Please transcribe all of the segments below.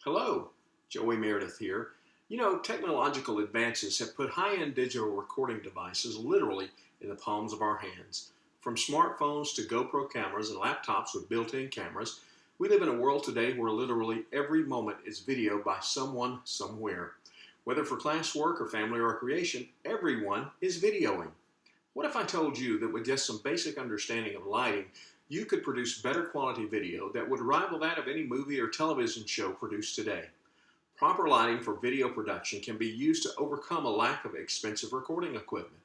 Hello, Joey Meredith here. You know, technological advances have put high-end digital recording devices literally in the palms of our hands. From smartphones to GoPro cameras and laptops with built-in cameras, we live in a world today where literally every moment is videoed by someone somewhere. Whether for classwork or family recreation, everyone is videoing. What if I told you that with just some basic understanding of lighting, you could produce better quality video that would rival that of any movie or television show produced today? Proper lighting for video production can be used to overcome a lack of expensive recording equipment.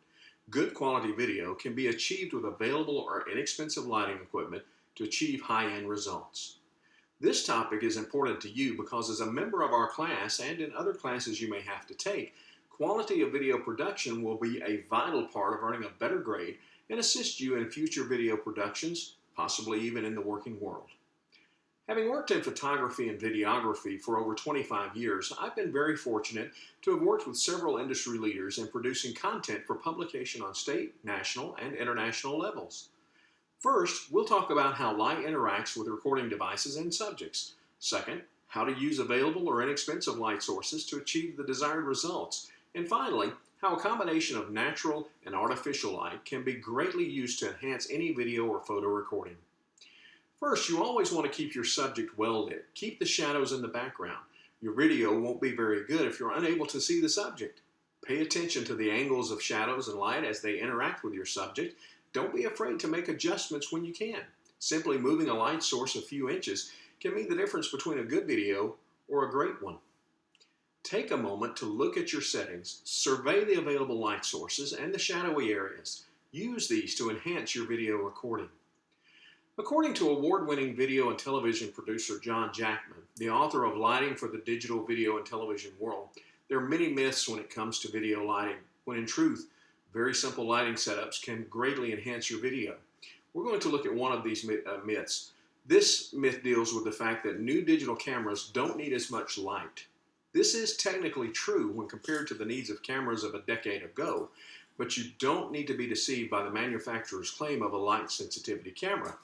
Good quality video can be achieved with available or inexpensive lighting equipment to achieve high-end results. This topic is important to you because as a member of our class and in other classes you may have to take, quality of video production will be a vital part of earning a better grade and assist you in future video productions, possibly even in the working world. Having worked in photography and videography for over 25 years, I've been very fortunate to have worked with several industry leaders in producing content for publication on state, national, and international levels. First, we'll talk about how light interacts with recording devices and subjects. Second, how to use available or inexpensive light sources to achieve the desired results. And finally, how a combination of natural and artificial light can be greatly used to enhance any video or photo recording. First, you always want to keep your subject well lit. Keep the shadows in the background. Your video won't be very good if you're unable to see the subject. Pay attention to the angles of shadows and light as they interact with your subject. Don't be afraid to make adjustments when you can. Simply moving a light source a few inches can mean the difference between a good video or a great one. Take a moment to look at your settings, survey the available light sources and the shadowy areas. Use these to enhance your video recording. According to award-winning video and television producer John Jackman, the author of Lighting for the Digital Video and Television World, there are many myths when it comes to video lighting, when in truth, very simple lighting setups can greatly enhance your video. We're going to look at one of these myths. This myth deals with the fact that new digital cameras don't need as much light. This is technically true when compared to the needs of cameras of a decade ago, but you don't need to be deceived by the manufacturer's claim of a light sensitivity camera.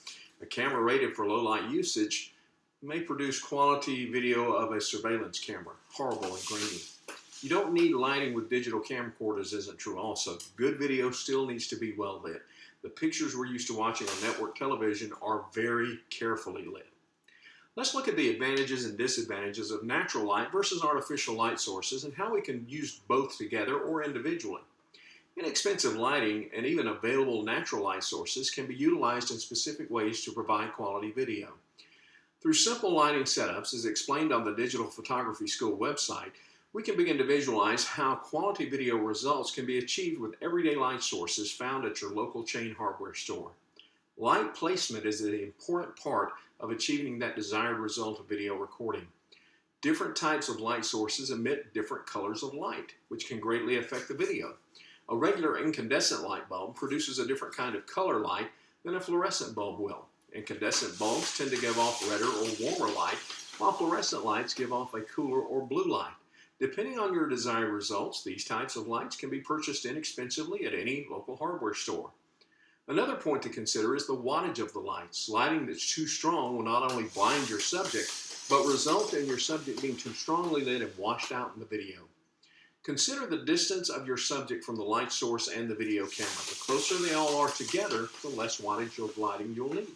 A camera rated for low light usage may produce quality video of a surveillance camera, horrible and grainy. You don't need lighting with digital camcorders isn't true also. Good video still needs to be well lit. The pictures we're used to watching on network television are very carefully lit. Let's look at the advantages and disadvantages of natural light versus artificial light sources and how we can use both together or individually. Inexpensive lighting and even available natural light sources can be utilized in specific ways to provide quality video. Through simple lighting setups, as explained on the Digital Photography School website, we can begin to visualize how quality video results can be achieved with everyday light sources found at your local chain hardware store. Light placement is an important part of achieving that desired result of video recording. Different types of light sources emit different colors of light, which can greatly affect the video. A regular incandescent light bulb produces a different kind of color light than a fluorescent bulb will. Incandescent bulbs tend to give off redder or warmer light, while fluorescent lights give off a cooler or blue light. Depending on your desired results, these types of lights can be purchased inexpensively at any local hardware store. Another point to consider is the wattage of the lights. Lighting that's too strong will not only blind your subject, but result in your subject being too strongly lit and washed out in the video. Consider the distance of your subject from the light source and the video camera. The closer they all are together, the less wattage of lighting you'll need.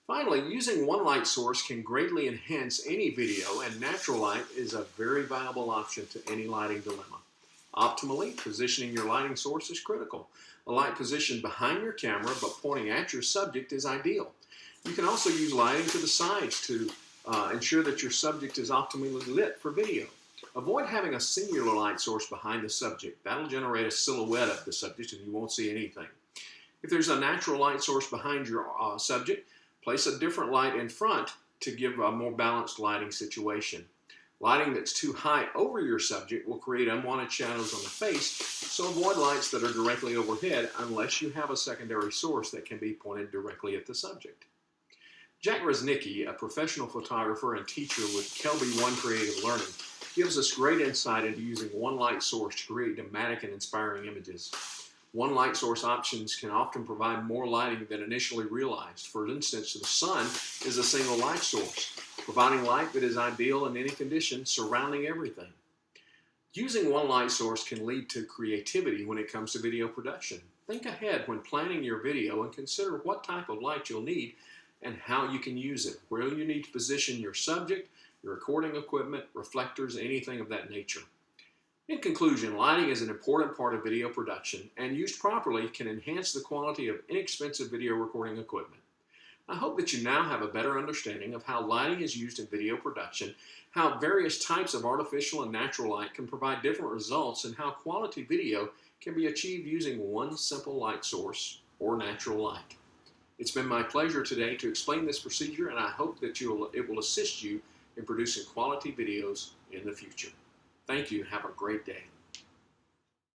Finally, using one light source can greatly enhance any video, and natural light is a very viable option to any lighting dilemma. Optimally, positioning your lighting source is critical. A light positioned behind your camera but pointing at your subject is ideal. You can also use lighting to the sides to ensure that your subject is optimally lit for video. Avoid having a singular light source behind the subject. That'll generate a silhouette of the subject and you won't see anything. If there's a natural light source behind your subject, place a different light in front to give a more balanced lighting situation. Lighting that's too high over your subject will create unwanted shadows on the face, so avoid lights that are directly overhead unless you have a secondary source that can be pointed directly at the subject. Jack Resnicki, a professional photographer and teacher with Kelby One Creative Learning, gives us great insight into using one light source to create dramatic and inspiring images. One light source options can often provide more lighting than initially realized. For instance, the sun is a single light source. providing light that is ideal in any condition surrounding everything. Using one light source can lead to creativity when it comes to video production. Think ahead when planning your video and consider what type of light you'll need and how you can use it, where you need to position your subject, your recording equipment, reflectors, anything of that nature. In conclusion, lighting is an important part of video production and used properly can enhance the quality of inexpensive video recording equipment. I hope that you now have a better understanding of how lighting is used in video production, how various types of artificial and natural light can provide different results, and how quality video can be achieved using one simple light source or natural light. It's been my pleasure today to explain this procedure, and I hope that it will assist you in producing quality videos in the future. Thank you. Have a great day.